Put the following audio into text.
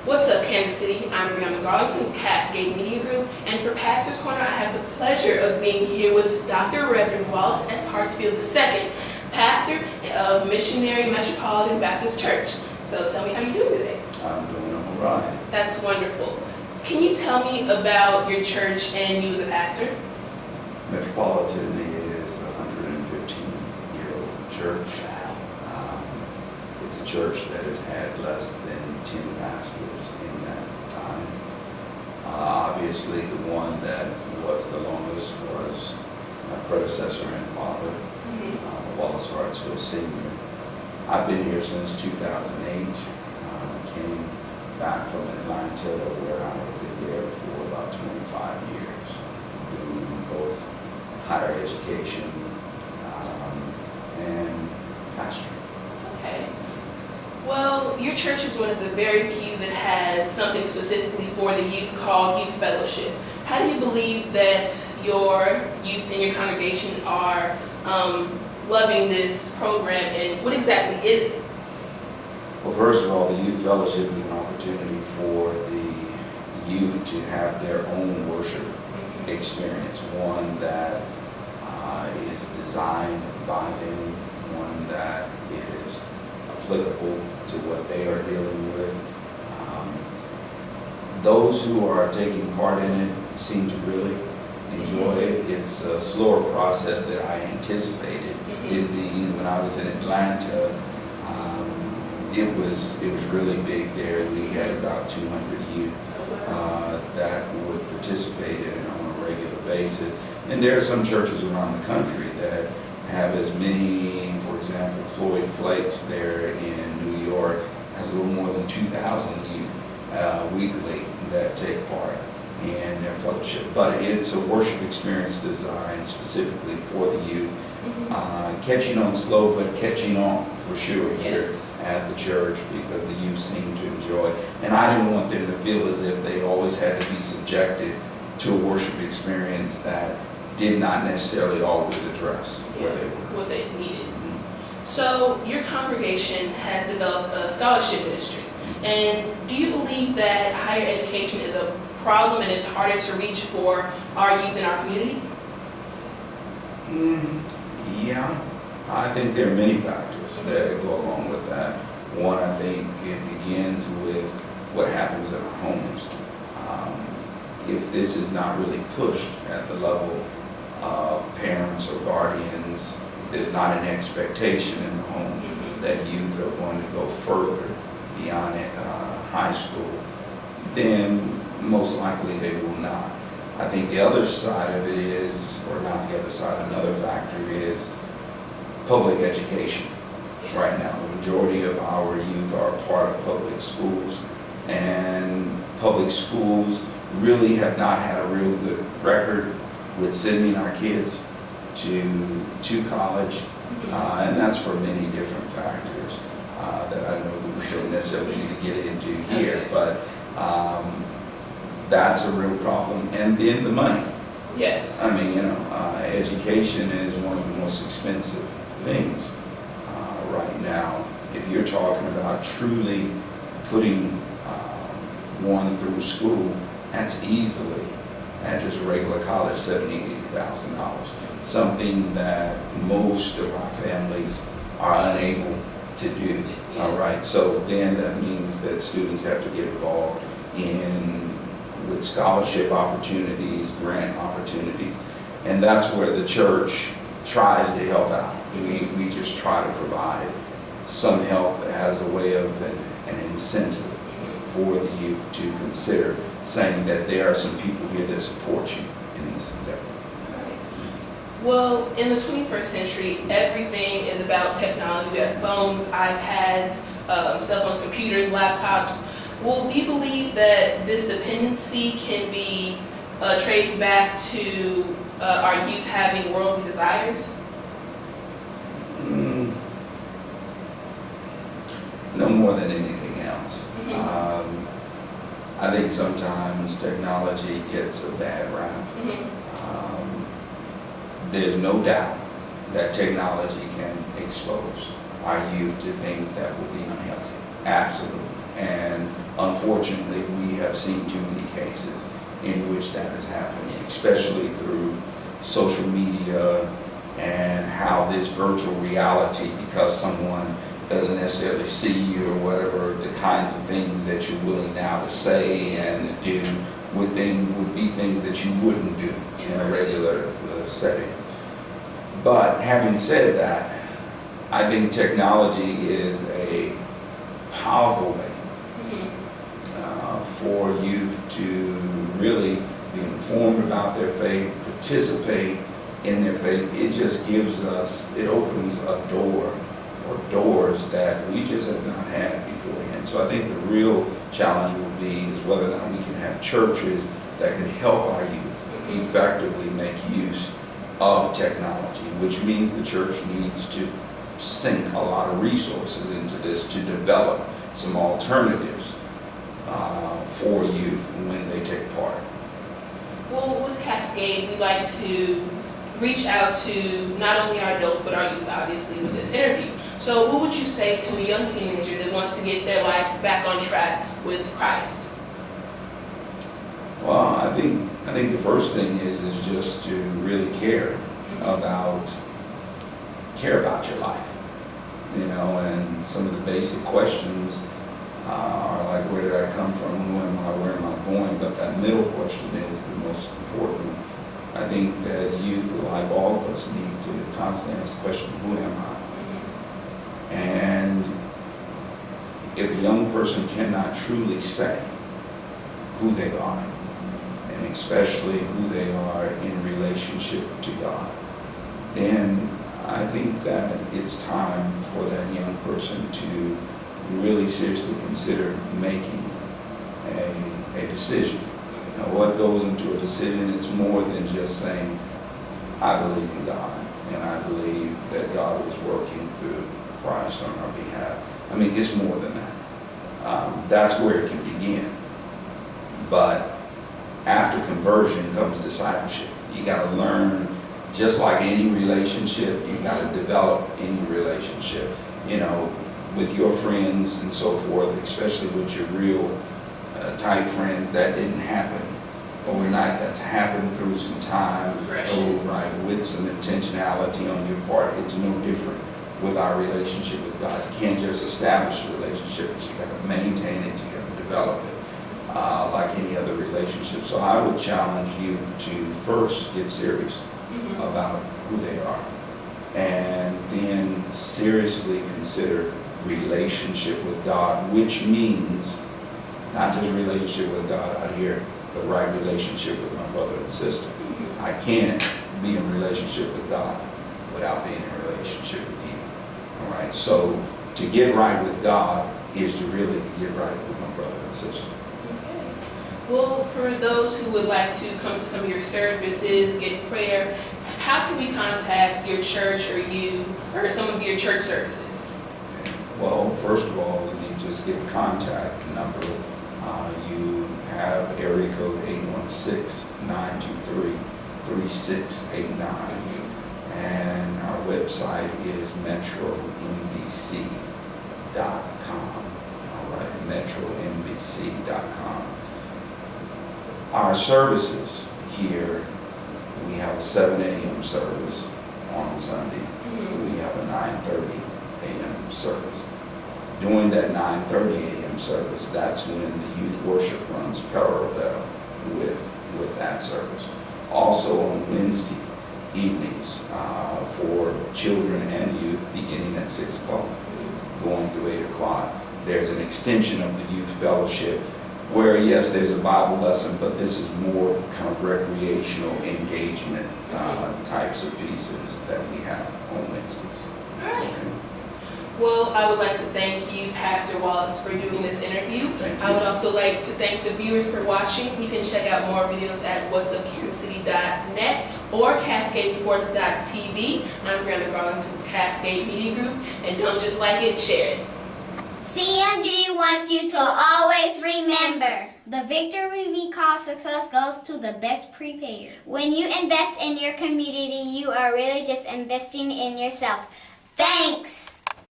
What's up, Kansas City? I'm Brionna Garlington, Cascade Media Group, and for Pastor's Corner, I have the pleasure of being here with Dr. Rev. Wallace S. Hartsfeild II, pastor of Missionary Metropolitan Baptist Church. So tell me how you're doing today. I'm doing all right. That's wonderful. Can you tell me about your church and you as a pastor? Metropolitan is a 115-year-old church. It's a church that has had less than 10 pastors in that time. Obviously, the one that was the longest was my predecessor and father, Wallace Hartsfeild Sr. I've been here since 2008. Came back from Atlanta, where I had been there for about 25 years, doing both higher education and pastoring. Okay. Well, your church is one of the very few that has something specifically for the youth called Youth Fellowship. How do you believe that your youth and your congregation are loving this program, and what exactly is it? Well, first of all, the Youth Fellowship is an opportunity for the youth to have their own worship experience, one that is designed by them, one that is applicable to what they are dealing with. Those who are taking part in it seem to really enjoy it. It's a slower process than I anticipated it being. When I was in Atlanta, it was really big there. We had about 200 youth that would participate in it on a regular basis. And there are some churches around the country that have as many, for example, Floyd Flakes there in New York has a little more than 2,000 youth weekly that take part in their fellowship. But it's a worship experience designed specifically for the youth. Catching on slow, but catching on for sure here at the church, because the youth seem to enjoy it. And I didn't want them to feel as if they always had to be subjected to a worship experience that did not necessarily always address where they were. What they needed. So your congregation has developed a scholarship ministry. And do you believe that higher education is a problem and it's harder to reach for our youth in our community? Yeah, I think there are many factors that go along with that. One, I think it begins with what happens in our homes. If this is not really pushed at the level of parents or guardians, if there's not an expectation in the home that youth are going to go further beyond high school, then most likely they will not. I think the other side of it is, or not the other side, another factor is public education. Right now, the majority of our youth are part of public schools, and public schools really have not had a real good record with sending our kids to college, and that's for many different factors that I know that we don't necessarily need to get into here, but that's a real problem. And then the money. Yes. I mean, education is one of the most expensive things right now. If you're talking about truly putting one through school, that's easily, at just regular college, $70,000, $80,000. Something that most of our families are unable to do. All right, so then that means that students have to get involved with scholarship opportunities, grant opportunities, and that's where the church tries to help out. We just try to provide some help as a way of an incentive for the youth to consider, saying that there are some people here that support you in this endeavor. Well, in the 21st century, everything is about technology. We have phones, iPads, cell phones, computers, laptops. Well, do you believe that this dependency can be traced back to our youth having worldly desires? No more than anything else. I think sometimes technology gets a bad rap. There's no doubt that technology can expose our youth to things that will be unhealthy. Absolutely. And unfortunately, we have seen too many cases in which that has happened, especially through social media and how this virtual reality, because someone doesn't necessarily see you or whatever, the kinds of things that you're willing now to say and do would be things that you wouldn't do in a regular setting. But having said that, I think technology is a powerful way for youth to really be informed about their faith, participate in their faith. It just it opens a door or doors that we just have not had beforehand. So I think the real challenge will be is whether or not we can have churches that can help our youth effectively make use of technology, which means the church needs to sink a lot of resources into this to develop some alternatives for youth when they take part. Well, with Cascade, we like to reach out to not only our adults but our youth, obviously, with this interview. So what would you say to a young teenager that wants to get their life back on track with Christ? Well, I think the first thing is just to really care about your life, and some of the basic questions are like, where did I come from, who am I, where am I going? But that middle question is the most important. I think that youth, like all of us, need to constantly ask the question, who am I? And if a young person cannot truly say who they are, and especially who they are in relationship to God, then I think that it's time for that young person to really seriously consider making a decision. Now, what goes into a decision, it's more than just saying, I believe in God, and I believe that God was working through Christ on our behalf. I mean, it's more than that. That's where it can begin. But after conversion comes discipleship. You got to learn, just like any relationship, you got to develop any relationship, with your friends and so forth, especially with your real tight friends. That didn't happen overnight. That's happened through some time, with some intentionality on your part. It's no different with our relationship with God. You can't just establish a relationship, but you got to maintain it, you got to develop it. Like any other relationship. So I would challenge you to first get serious about who they are, and then seriously consider relationship with God, which means not just relationship with God out here, but right relationship with my brother and sister. I can't be in relationship with God without being in relationship with you. All right. So to get right with God is to really get right with my brother and sister. Well, for those who would like to come to some of your services, get prayer, how can we contact your church or you or some of your church services? Okay. Well, first of all, let me just give a contact number. You have area code 816-923-3689. And our website is metrombc.com. All right, metrombc.com. Our services here, we have a 7 a.m. service on Sunday. We have a 9:30 a.m. service. During that 9:30 a.m. service, that's when the youth worship runs parallel with that service. Also on Wednesday evenings for children and youth, beginning at 6 o'clock, going through 8 o'clock, there's an extension of the youth fellowship where, yes, there's a Bible lesson, but this is more kind of recreational engagement types of pieces that we have on Wednesdays. All right. Okay. Well, I would like to thank you, Pastor Wallace, for doing this interview. Thank you. I would also like to thank the viewers for watching. You can check out more videos at whatsupkansascity.net or cascadesports.tv. I'm Brionna Garlington with Cascade Media Group, and don't just like it, share it. CMG wants you to always remember, the victory we call success goes to the best prepared. When you invest in your community, you are really just investing in yourself. Thanks.